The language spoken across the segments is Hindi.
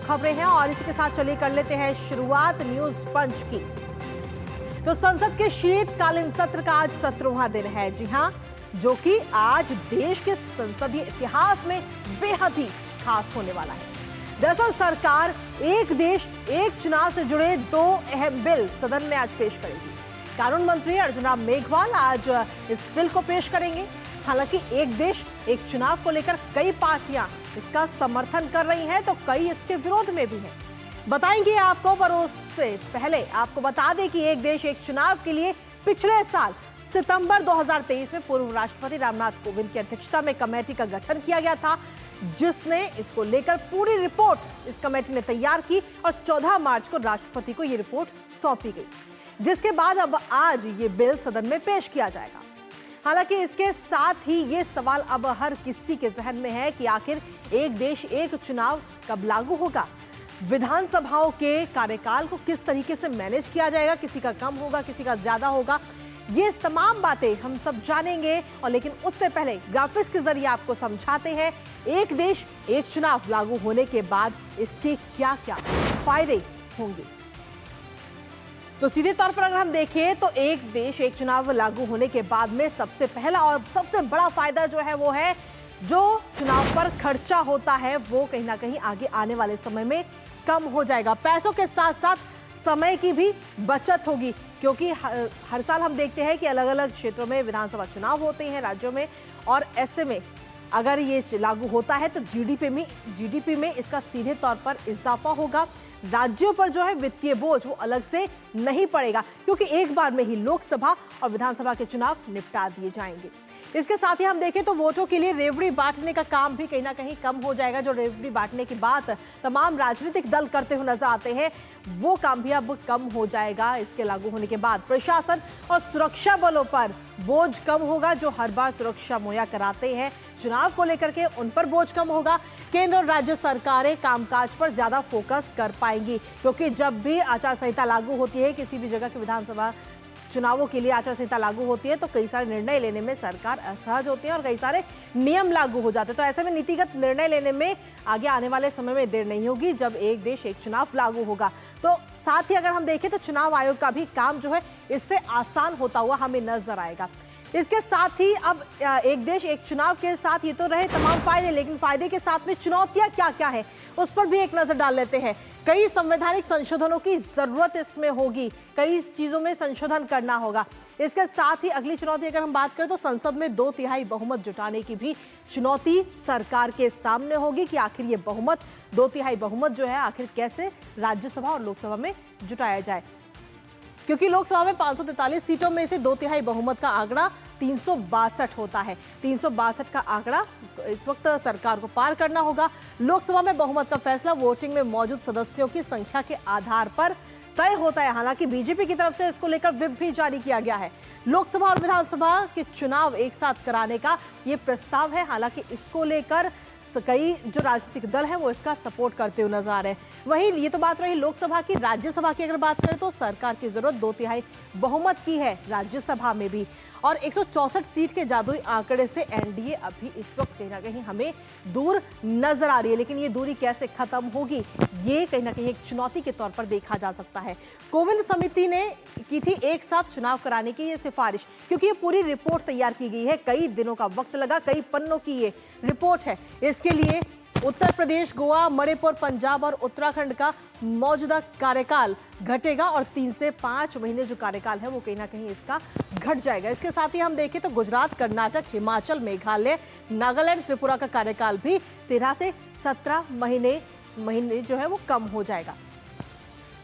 खबरें हैं और इसी के साथ चलिए कर लेते हैं शुरुआत न्यूज पंच की। तो संसद के शीतकालीन सत्र का आज 17वां दिन है। जी हां, जो कि आज देश के संसदीय इतिहास में बेहद ही खास होने वाला है। दरअसल सरकार एक देश एक चुनाव से जुड़े 2 अहम बिल सदन में आज पेश करेगी। कानून मंत्री अर्जुन राम मेघवाल आज इस बिल को पेश करेंगे। हालांकि एक देश एक चुनाव को लेकर कई पार्टियां इसका समर्थन कर रही हैं, तो कई इसके विरोध में भी हैं। बताएंगे आपको, पर उससे पहले आपको बता दें कि एक देश एक चुनाव के लिए पिछले साल सितंबर 2023 में पूर्व राष्ट्रपति रामनाथ कोविंद की अध्यक्षता में कमेटी का गठन किया गया था, जिसने इसको लेकर पूरी रिपोर्ट इस कमेटी ने तैयार की और 14 मार्च को राष्ट्रपति को यह रिपोर्ट सौंपी गई, जिसके बाद अब आज ये बिल सदन में पेश किया जाएगा। हालांकि इसके साथ ही ये सवाल अब हर किसी के जहन में है कि आखिर एक देश एक चुनाव कब लागू होगा, विधानसभाओं के कार्यकाल को किस तरीके से मैनेज किया जाएगा, किसी का कम होगा, किसी का ज्यादा होगा, ये तमाम बातें हम सब जानेंगे। और लेकिन उससे पहले ग्राफिक्स के जरिए आपको समझाते हैं एक देश एक चुनाव लागू होने के बाद इसके क्या क्या फायदे होंगे। तो सीधे तौर पर अगर हम देखें तो एक देश एक चुनाव लागू होने के बाद में सबसे पहला और सबसे बड़ा फायदा जो है वो है जो चुनाव पर खर्चा होता है वो कहीं ना कहीं आगे आने वाले समय में कम हो जाएगा। पैसों के साथ साथ समय की भी बचत होगी, क्योंकि हर साल हम देखते हैं कि अलग अलग क्षेत्रों में विधानसभा चुनाव होते हैं राज्यों में, और ऐसे में अगर ये लागू होता है तो जीडीपी में इसका सीधे तौर पर इजाफा होगा। राज्यों पर जो है वित्तीय बोझ वो अलग से नहीं पड़ेगा, क्योंकि एक बार में ही लोकसभा और विधानसभा के चुनाव निपटा दिए जाएंगे। इसके साथ ही हम देखें तो वोटों के लिए रेवड़ी बांटने का काम भी कहीं ना कहीं कम हो जाएगा। जो रेवड़ी बांटने की बात तमाम राजनीतिक दल करते हुए नजर आते हैं, वो काम भी अब कम हो जाएगा इसके लागू होने के बाद। प्रशासन और सुरक्षा बलों पर बोझ कम होगा, जो हर बार सुरक्षा मुहैया कराते हैं चुनाव को लेकर के, उन पर बोझ कम होगा। केंद्र और राज्य सरकारें कामकाज पर ज्यादा फोकस कर पाएंगी, क्योंकि जब भी आचार संहिता लागू होती है, किसी भी जगह के विधानसभा चुनावों के लिए आचार संहिता लागू होती है, तो कई सारे निर्णय लेने में सरकार असहज होती है और कई सारे नियम लागू हो जाते हैं। तो ऐसे में नीतिगत निर्णय लेने में आगे आने वाले समय में देर नहीं होगी जब एक देश एक चुनाव लागू होगा। तो साथ ही अगर हम देखें तो चुनाव आयोग का भी काम जो है इससे आसान होता हुआ हमें नजर आएगा। इसके साथ ही अब एक देश एक चुनाव के साथ ये तो रहे तमाम फायदे, लेकिन फायदे के साथ में चुनौतियां क्या क्या है उस पर भी एक नजर डाल लेते हैं। कई संवैधानिक संशोधनों की जरूरत इसमें होगी, कई चीजों में संशोधन करना होगा। इसके साथ ही अगली चुनौती अगर हम बात करें तो संसद में 2/3 बहुमत जुटाने की भी चुनौती सरकार के सामने होगी कि आखिर ये बहुमत 2/3 बहुमत जो है आखिर कैसे राज्यसभा और लोकसभा में जुटाया जाए, क्योंकि लोकसभा में 543 सीटों में से 2/3 बहुमत का आंकड़ा 362 होता है। 362 का आंकड़ा इस वक्त सरकार को पार करना होगा। लोकसभा में बहुमत का फैसला वोटिंग में मौजूद सदस्यों की संख्या के आधार पर तय होता है। हालांकि बीजेपी की तरफ से इसको लेकर व्हिप भी जारी किया गया है। लोकसभा और विधानसभा के चुनाव एक साथ कराने का ये प्रस्ताव है। हालांकि इसको लेकर कई जो राजनीतिक दल हैं वो इसका सपोर्ट करते हुए नजर आ रहे हैं। वहीं ये तो बात रही लोकसभा की। राज्यसभा की अगर बात करें तो सरकार की जरूरत 2/3 बहुमत की है राज्यसभा में भी, और 164 सीट के जादुई आंकड़े से एनडीए अभी इस वक्त कहीं ना कहीं हमें दूर नजर आ रही है। लेकिन ये दूरी कैसे खत्म होगी, ये कहीं ना कहीं एक चुनौती के तौर पर देखा जा सकता है। कोविंद समिति ने की थी एक साथ चुनाव कराने की ये सिफारिश, क्योंकि ये पूरी रिपोर्ट तैयार की गई है। कई दिनों का वक्त लगा, कई पन्नों की ये रिपोर्ट है। इसके लिए उत्तर प्रदेश, गोवा, मणिपुर, पंजाब और उत्तराखंड का मौजूदा कार्यकाल घटेगा और 3 से 5 महीने जो कार्यकाल है वो कहीं ना कहीं इसका घट जाएगा। इसके साथ ही हम देखें तो गुजरात, कर्नाटक, हिमाचल, मेघालय, नागालैंड, त्रिपुरा का कार्यकाल भी 13 से 17 महीने जो है वो कम हो जाएगा।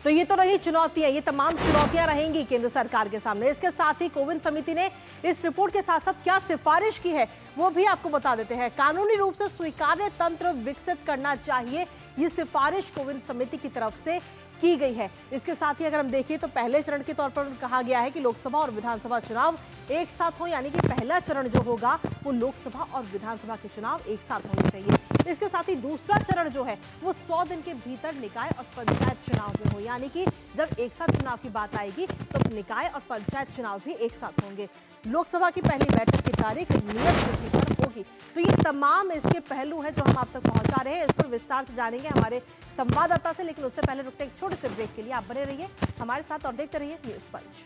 तो ये तो रही चुनौतियां, ये तमाम चुनौतियां रहेंगी केंद्र सरकार के सामने। इसके साथ ही कोविंद समिति ने इस रिपोर्ट के साथ साथ क्या सिफारिश की है वो भी आपको बता देते हैं। कानूनी रूप से स्वीकार्य तंत्र विकसित करना चाहिए, ये सिफारिश कोविंद समिति की तरफ से की गई है। इसके साथ ही अगर हम देखें तो पहले चरण के तौर पर कहा गया है कि लोकसभा और विधानसभा चुनाव एक साथ हो, यानी कि पहला चरण जो होगा वो लोकसभा और विधानसभा के चुनाव एक साथ होने चाहिए। इसके साथ ही दूसरा चरण जो है वो 100 दिन के भीतर निकाय और पंचायत चुनाव में हो, यानी कि जब एक साथ चुनाव की बात आएगी तो निकाय और पंचायत चुनाव भी एक साथ होंगे। लोकसभा की पहली बैठक की तारीख नियत तिथि पर होगी। की। तो ये तमाम इसके पहलू हैं जो हम आप तक पहुंचा रहे हैं। इस पर विस्तार से जानेंगे हमारे संवाददाता से, लेकिन उससे पहले रुकते एक छोटे से ब्रेक के लिए। आप बने रहिए हमारे साथ और देखते रहिए न्यूज़ पंच।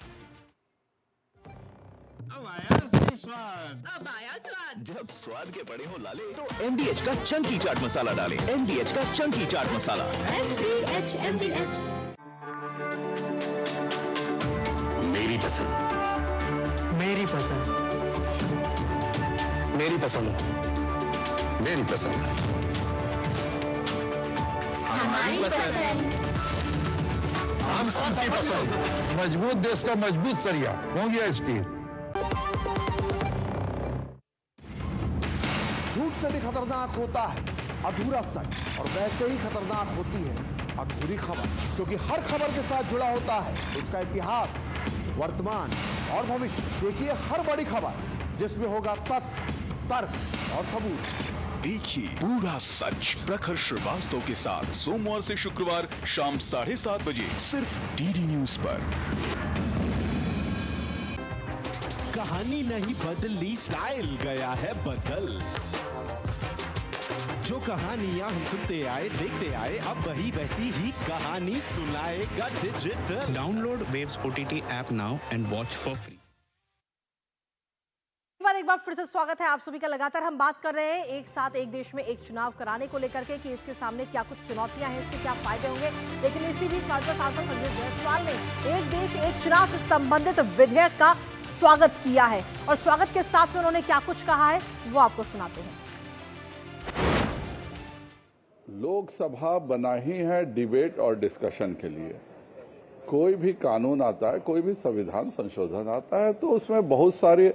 अब आया सही स्वाद। अब आया स्वाद। जब स्वाद के बड़े हो लाले तो MDH का चंकी चाट मसाला डालें। MDH का चंकी चाट मसाला। MDH मेरी पसंद, मेरी पसंद, मेरी पसंद, मेरी पसंद, हमारी पसंद। हम सबकी पसंद। मजबूत देश का मजबूत सरिया होंगे स्टील। झूठ से भी खतरनाक होता है अधूरा सच, और वैसे ही खतरनाक होती है अधूरी खबर, क्योंकि हर खबर के साथ जुड़ा होता है उसका इतिहास, वर्तमान और भविष्य। देखिए हर बड़ी खबर जिसमें होगा तथ्य, तर्क और सबूत। देखिए पूरा सच प्रखर श्रीवास्तव के साथ सोमवार से शुक्रवार शाम 7:30 बजे सिर्फ DD न्यूज पर। कहानी नहीं बदली, स्टाइल गया है बदल। जो कहानियां हम सुनते आए देखते आए, अब वही वैसी ही कहानी सुनाएगा digital. Download waves OTT app now and watch for free. एक बार फिर से स्वागत है आप सभी का। लगातार हम बात कर रहे हैं एक साथ एक देश में एक चुनाव कराने को लेकर के कि इसके सामने क्या कुछ चुनौतियां हैं, इसके क्या फायदे होंगे। लेकिन इसी बीच भाजपा सांसद संजय जायसवाल ने एक देश एक चुनाव से संबंधित विधेयक का स्वागत किया है, और स्वागत के साथ में उन्होंने क्या कुछ कहा है वो आपको सुनाते हैं। लोकसभा बना ही है डिबेट और डिस्कशन के लिए। कोई भी कानून आता है, कोई भी संविधान संशोधन आता है, तो उसमें बहुत सारी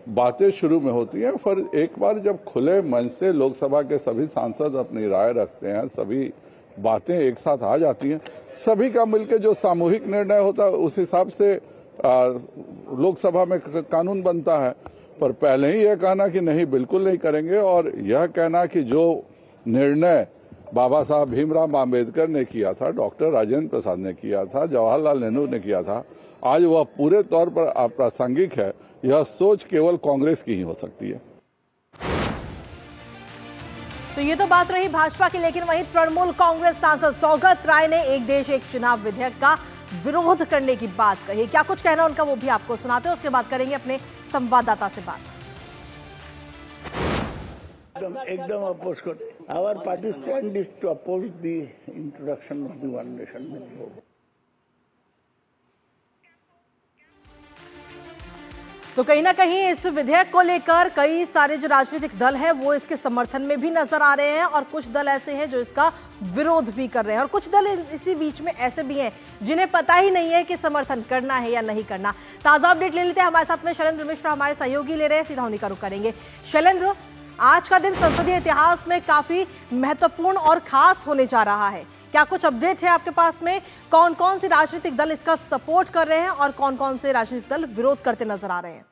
बातें शुरू में होती हैं, पर एक बार जब खुले मन से लोकसभा के सभी सांसद अपनी राय रखते हैं, सभी बातें एक साथ आ जाती हैं, सभी का मिलकर जो सामूहिक निर्णय होता है उस हिसाब से लोकसभा में कानून बनता है। पर पहले ही यह कहना कि नहीं बिल्कुल नहीं करेंगे, और यह कहना कि जो निर्णय बाबा साहब भीमराव आम्बेडकर ने किया था, डॉक्टर राजेंद्र प्रसाद ने किया था, जवाहरलाल नेहरू ने किया था, आज वह पूरे तौर पर अप्रासंगिक है। यह सोच केवल कांग्रेस की ही हो सकती है। तो ये तो बात रही भाजपा की, लेकिन वहीं तृणमूल कांग्रेस सांसद सौगत राय ने एक देश एक चुनाव विधेयक का विरोध करने की बात कही। क्या कुछ कहना उनका वो भी आपको सुनाते हैं, उसके बाद करेंगे अपने संवाददाता से बात। एकदम अपोज करते। Our party stand is to oppose the introduction of the one nation one vote. तो कहीं ना कहीं इस विधेयक को लेकर कई सारे जो राजनीतिक दल हैं वो इसके समर्थन में भी नजर आ रहे हैं, और कुछ दल ऐसे हैं जो इसका विरोध भी कर रहे हैं, और कुछ दल इसी बीच में ऐसे भी हैं जिन्हें पता ही नहीं है कि समर्थन करना है या नहीं करना। ताजा अपडेट ले लेते हैं, हमारे साथ में शैलेंद्र मिश्रा हमारे सहयोगी ले रहे हैं, सीधा उन्हीं का रुख करेंगे। शैलेंद्र, आज का दिन संसदीय इतिहास में काफी महत्वपूर्ण और खास होने जा रहा है। क्या कुछ अपडेट है आपके पास में? कौन कौन से राजनीतिक दल इसका सपोर्ट कर रहे हैं और कौन कौन से राजनीतिक दल विरोध करते नजर आ रहे हैं?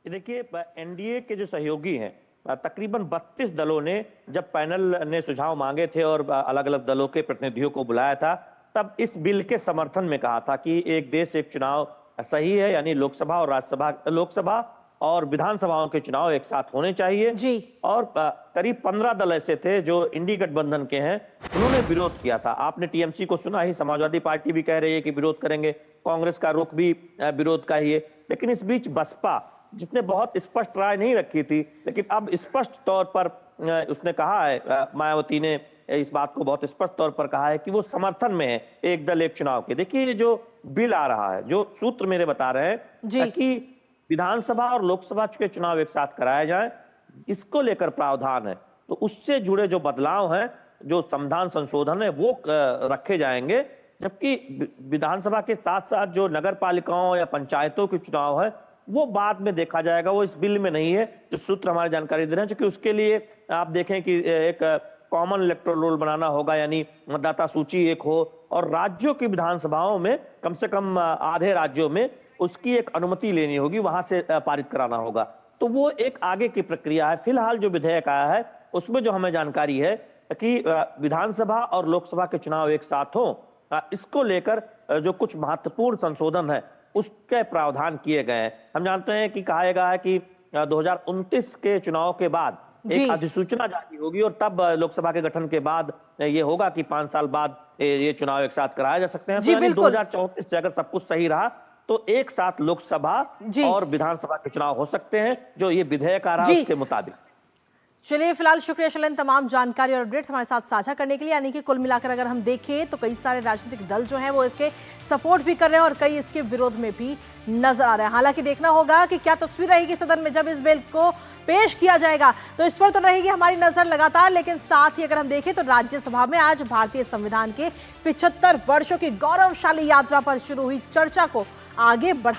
देखिए, एनडीए के जो सहयोगी हैं, तकरीबन 32 दलों ने, जब पैनल ने सुझाव मांगे थे और अलग अलग दलों के प्रतिनिधियों को बुलाया था, तब इस बिल के समर्थन में कहा था कि एक देश एक चुनाव सही है, यानी लोकसभा और राज्यसभा, लोकसभा और विधानसभाओं के चुनाव एक साथ होने चाहिए जी। और करीब 15 दल ऐसे थे जो इंडी गठबंधन के हैं, उन्होंने विरोध किया था। आपने टीएमसी को सुना ही, समाजवादी पार्टी भी कह रही है कि विरोध करेंगे, कांग्रेस का रुख भी विरोध का ही है। लेकिन इस बीच बसपा, जिसने बहुत स्पष्ट राय नहीं रखी थी, लेकिन अब स्पष्ट तौर पर उसने कहा है, मायावती ने इस बात को बहुत स्पष्ट तौर पर कहा है कि वो समर्थन में है एक दल एक चुनाव के। देखिए, ये जो बिल आ रहा है, जो सूत्र मेरे बता रहे हैं कि विधानसभा और लोकसभा के चुनाव एक साथ कराए जाएं, इसको लेकर प्रावधान है। तो उससे जुड़े जो बदलाव हैं, जो संविधान संशोधन है, वो रखे जाएंगे। जबकि विधानसभा के साथ साथ जो नगर पालिकाओं या पंचायतों के चुनाव है, वो बाद में देखा जाएगा, वो इस बिल में नहीं है। जो सूत्र हमारी जानकारी दे रहे हैं, क्योंकि उसके लिए आप देखें कि एक कॉमन इलेक्टोरल रोल बनाना होगा, यानी मतदाता सूची एक हो, और राज्यों की विधानसभाओं में कम से कम आधे राज्यों में उसकी एक अनुमति लेनी होगी, वहां से पारित कराना होगा। तो वो एक आगे की प्रक्रिया है। फिलहाल जो विधेयक आया है उसमें जो हमें जानकारी है कि विधानसभा और लोकसभा के चुनाव एक साथ हों, इसको लेकर जो कुछ महत्वपूर्ण संशोधन है उसके प्रावधान किए गए हैं। हम जानते हैं कि कहा गया है कि 2029 के चुनाव के बाद एक अधिसूचना जारी होगी और तब लोकसभा के गठन के बाद ये होगा कि 5 साल बाद ये चुनाव एक साथ कराए जा सकते हैं। तो यानी 2034 से अगर सब कुछ सही रहा तो एक साथ लोकसभा और विधानसभा के चुनाव हो सकते हैं, जो ये विधेयक आ रहा है उसके मुताबिक। चलिए, फिलहाल शुक्रिया शैलेंद्र तमाम जानकारी और अपडेट्स हमारे साथ साझा करने के लिए। यानी कि कुल मिलाकर अगर हम देखें तो कई सारे राजनीतिक दल जो हैं वो इसके सपोर्ट भी कर रहे हैं और कई इसके विरोध में भी नजर आ रहे हैं। हालांकि देखना होगा कि क्या तस्वीर रहेगी सदन में जब इस बिल को पेश किया जाएगा, तो इस पर तो रहेगी हमारी नजर लगातार। लेकिन साथ ही अगर हम देखें तो राज्यसभा में आज भारतीय संविधान के 75 वर्षों की गौरवशाली यात्रा पर शुरू हुई चर्चा को आगे बढ़ाया